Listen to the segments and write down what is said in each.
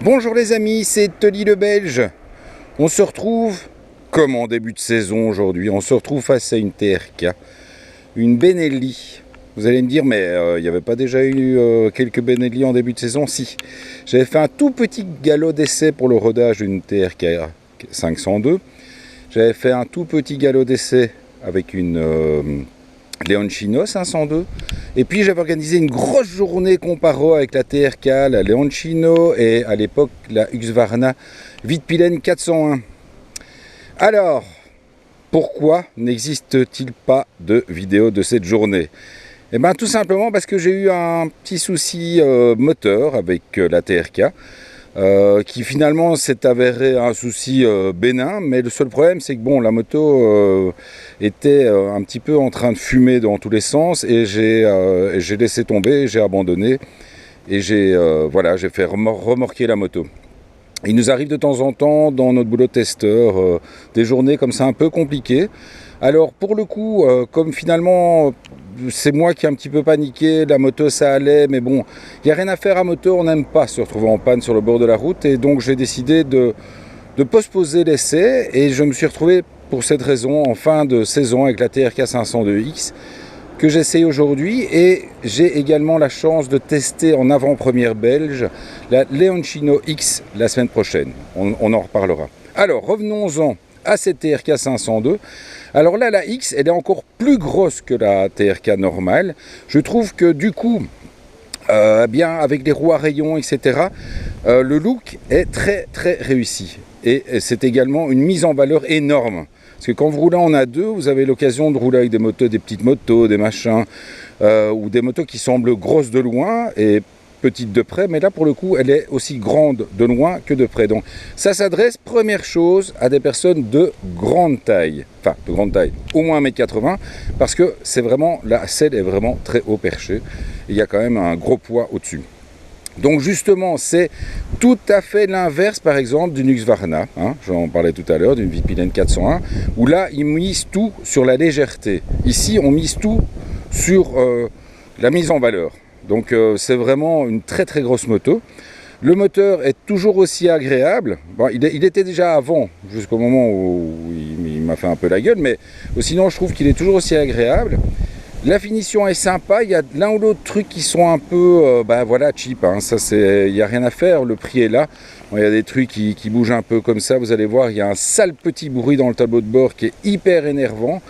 Bonjour les amis, c'est Tony le Belge. On se retrouve, comme en début de saison aujourd'hui, on se retrouve face à une TRK, une Benelli. Vous allez me dire, mais il n'y avait pas déjà eu quelques Benelli en début de saison? Si, j'avais fait un tout petit galop d'essai pour le rodage d'une TRK 502. J'avais fait un tout petit galop d'essai avec une Leoncino 502. Et puis j'avais organisé une grosse journée comparo avec la TRK, la Leoncino et à l'époque la Husqvarna Vitpilen 401. Alors, pourquoi n'existe-t-il pas de vidéo de cette journée? Eh bien tout simplement parce que j'ai eu un petit souci moteur avec la TRK. Qui finalement s'est avéré un souci bénin, mais le seul problème c'est que bon, la moto était un petit peu en train de fumer dans tous les sens et j'ai laissé tomber, j'ai abandonné et j'ai fait remorquer la moto. Il nous arrive de temps en temps dans notre boulot de testeur des journées comme ça un peu compliquées. Alors pour le coup, comme finalement c'est moi qui ai un petit peu paniqué, la moto ça allait, mais bon, il n'y a rien à faire à moto, on n'aime pas se retrouver en panne sur le bord de la route, et donc j'ai décidé de postposer l'essai, et je me suis retrouvé pour cette raison en fin de saison avec la TRK 502X, que j'essaye aujourd'hui, et j'ai également la chance de tester en avant-première belge la Leoncino X la semaine prochaine, on en reparlera. Alors revenons-en à cette TRK 502. Alors là, la X, elle est encore plus grosse que la TRK normale. Je trouve que du coup, bien avec les roues à rayons, etc., le look est très très réussi. Et c'est également une mise en valeur énorme. Parce que quand vous roulez en A2, vous avez l'occasion de rouler avec des motos, des petites motos, des machins, ou des motos qui semblent grosses de loin et petite de près, mais là pour le coup elle est aussi grande de loin que de près. Donc ça s'adresse, première chose, à des personnes de grande taille, enfin de grande taille, au moins 1,80 m, parce que c'est vraiment, la selle est vraiment très haut perché, il y a quand même un gros poids au-dessus. Donc justement, c'est tout à fait l'inverse par exemple d'une Husqvarna, hein, j'en parlais tout à l'heure, d'une Vitpilen 401, où là ils misent tout sur la légèreté. Ici on mise tout sur la mise en valeur. Donc c'est vraiment une très très grosse moto. Le moteur est toujours aussi agréable. Bon, il était déjà avant, jusqu'au moment où il m'a fait un peu la gueule, mais sinon je trouve qu'il est toujours aussi agréable. La finition est sympa, il y a l'un ou l'autre truc qui sont un peu voilà, cheap, hein. Ça il n'y a rien à faire, le prix est là. Bon, il y a des trucs qui bougent un peu comme ça, vous allez voir, il y a un sale petit bruit dans le tableau de bord qui est hyper énervant.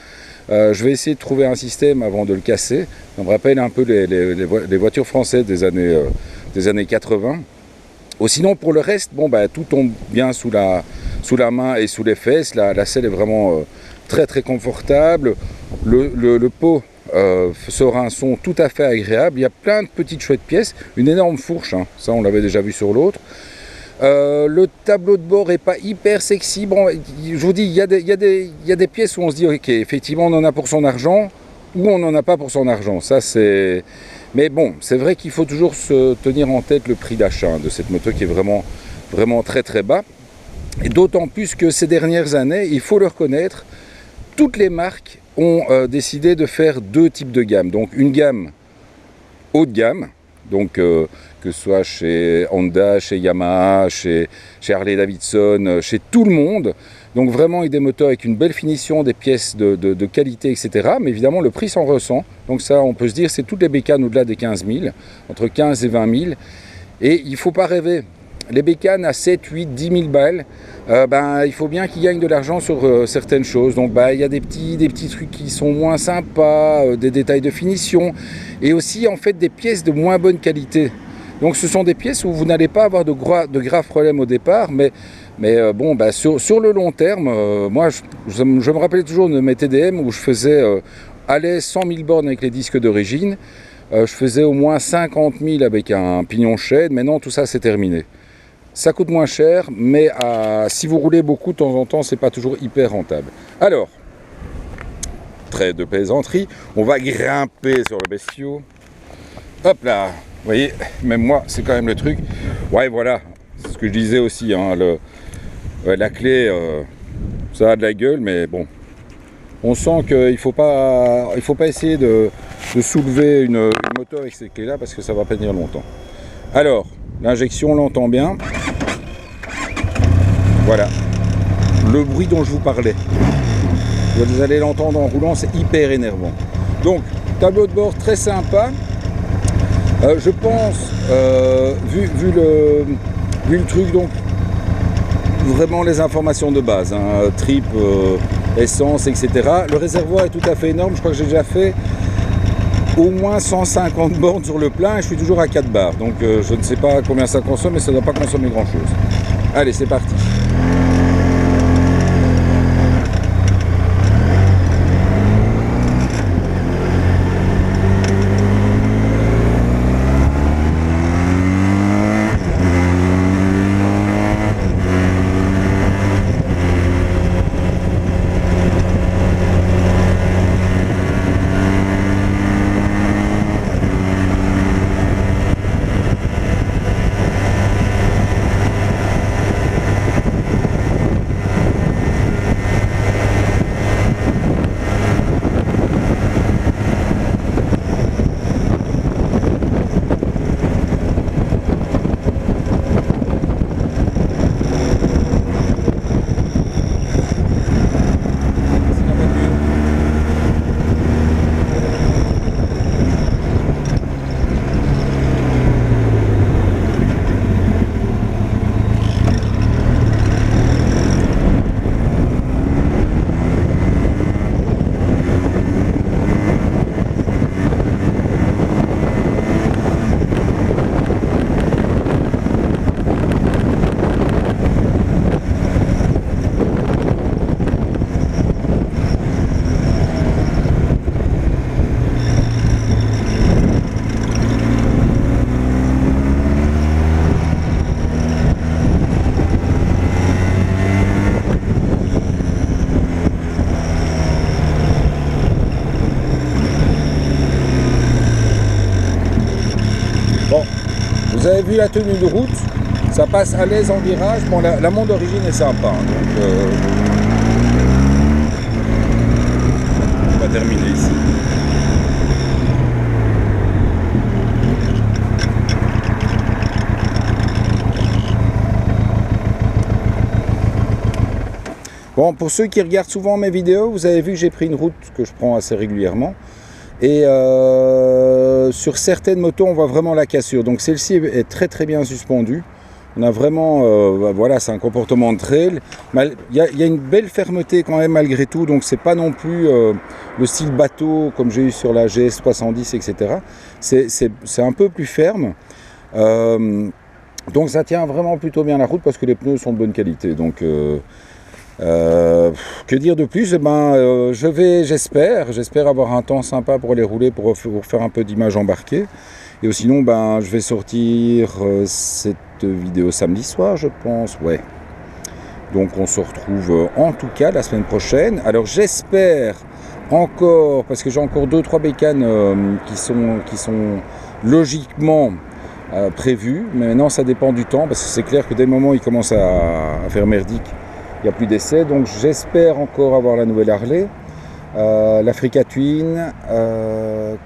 Je vais essayer de trouver un système avant de le casser. Ça me rappelle un peu les voitures françaises des années 80. Sinon pour le reste, bon, tout tombe bien sous la main et sous les fesses. La selle est vraiment très très confortable. Le pot sera un son tout à fait agréable. Il y a plein de petites chouettes pièces. Une énorme fourche, hein. Ça on l'avait déjà vu sur l'autre. Le tableau de bord est pas hyper sexy. Bon, je vous dis, il y a des pièces où on se dit, ok, effectivement, on en a pour son argent, ou on n'en a pas pour son argent. Ça, c'est. Mais bon, c'est vrai qu'il faut toujours se tenir en tête le prix d'achat de cette moto qui est vraiment, vraiment très très bas. Et d'autant plus que ces dernières années, il faut le reconnaître, toutes les marques ont décidé de faire deux types de gamme. Donc une gamme haut de gamme, donc que ce soit chez Honda, chez Yamaha, chez Harley Davidson, chez tout le monde. Donc vraiment avec des moteurs avec une belle finition, des pièces de qualité, etc. Mais évidemment le prix s'en ressent. Donc ça on peut se dire c'est toutes les bécanes au-delà des 15 000, entre 15 et 20 000. Et il ne faut pas rêver. Les bécanes à 7, 8, 10 000 balles, il faut bien qu'ils gagnent de l'argent sur certaines choses. Donc il y a des petits trucs qui sont moins sympas, des détails de finition, et aussi en fait des pièces de moins bonne qualité. Donc ce sont des pièces où vous n'allez pas avoir de graves problèmes au départ, mais sur le long terme, moi je me rappelais toujours de mes TDM où je faisais aller 100 000 bornes avec les disques d'origine. Je faisais au moins 50 000 avec un pignon shed. Maintenant tout ça c'est terminé. Ça coûte moins cher, mais si vous roulez beaucoup de temps en temps, c'est pas toujours hyper rentable. Alors, trêve de plaisanterie, on va grimper sur le bestiau. Hop là, vous voyez, même moi, c'est quand même le truc. Ouais, voilà, c'est ce que je disais aussi, hein, la clé, ça a de la gueule, mais bon. On sent qu'il faut pas essayer de soulever une moto avec ces clés-là, parce que ça va pas tenir longtemps. Alors, l'injection, on l'entend bien. Voilà, le bruit dont je vous parlais. Vous allez l'entendre en roulant, c'est hyper énervant. Donc, tableau de bord très sympa. Je pense, vu le truc, donc vraiment les informations de base, hein, trip, essence, etc. Le réservoir est tout à fait énorme. Je crois que j'ai déjà fait au moins 150 bornes sur le plein et je suis toujours à 4 bars. Donc je ne sais pas combien ça consomme, mais ça ne doit pas consommer grand chose. Allez, c'est parti. Vous avez vu la tenue de route, ça passe à l'aise en virage. Bon, la montre d'origine est sympa, hein, donc on va terminer ici. Bon, pour ceux qui regardent souvent mes vidéos, vous avez vu que j'ai pris une route que je prends assez régulièrement. Et sur certaines motos, on voit vraiment la cassure. Donc celle-ci est très très bien suspendue. On a vraiment, voilà, c'est un comportement de trail. Il y a une belle fermeté quand même malgré tout. Donc c'est pas non plus le style bateau comme j'ai eu sur la GS 310, etc. C'est un peu plus ferme. Donc ça tient vraiment plutôt bien la route parce que les pneus sont de bonne qualité. Donc que dire de plus? J'espère avoir un temps sympa pour les rouler, pour faire un peu d'image embarquée. Et sinon, je vais sortir cette vidéo samedi soir, je pense. Ouais. Donc on se retrouve en tout cas la semaine prochaine. Alors j'espère encore, parce que j'ai encore 2-3 bécanes qui sont logiquement prévues. Mais maintenant ça dépend du temps, parce que c'est clair que dès le moment où il commence à faire merdique, il n'y a plus d'essais, donc j'espère encore avoir la nouvelle Harley, l'Africa Twin,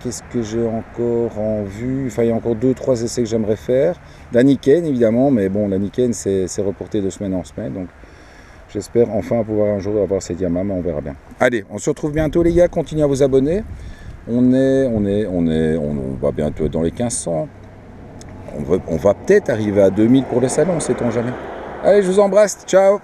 qu'est-ce que j'ai encore en vue, enfin il y a encore 2-3 essais que j'aimerais faire, la Niken évidemment, mais bon la Niken c'est reporté de semaine en semaine, donc j'espère enfin pouvoir un jour avoir ces Yamaha, mais on verra bien. Allez, on se retrouve bientôt les gars, continuez à vous abonner, on va bientôt être dans les 1500, on va peut-être arriver à 2000 pour le salon, sait-on jamais. Allez, je vous embrasse, ciao.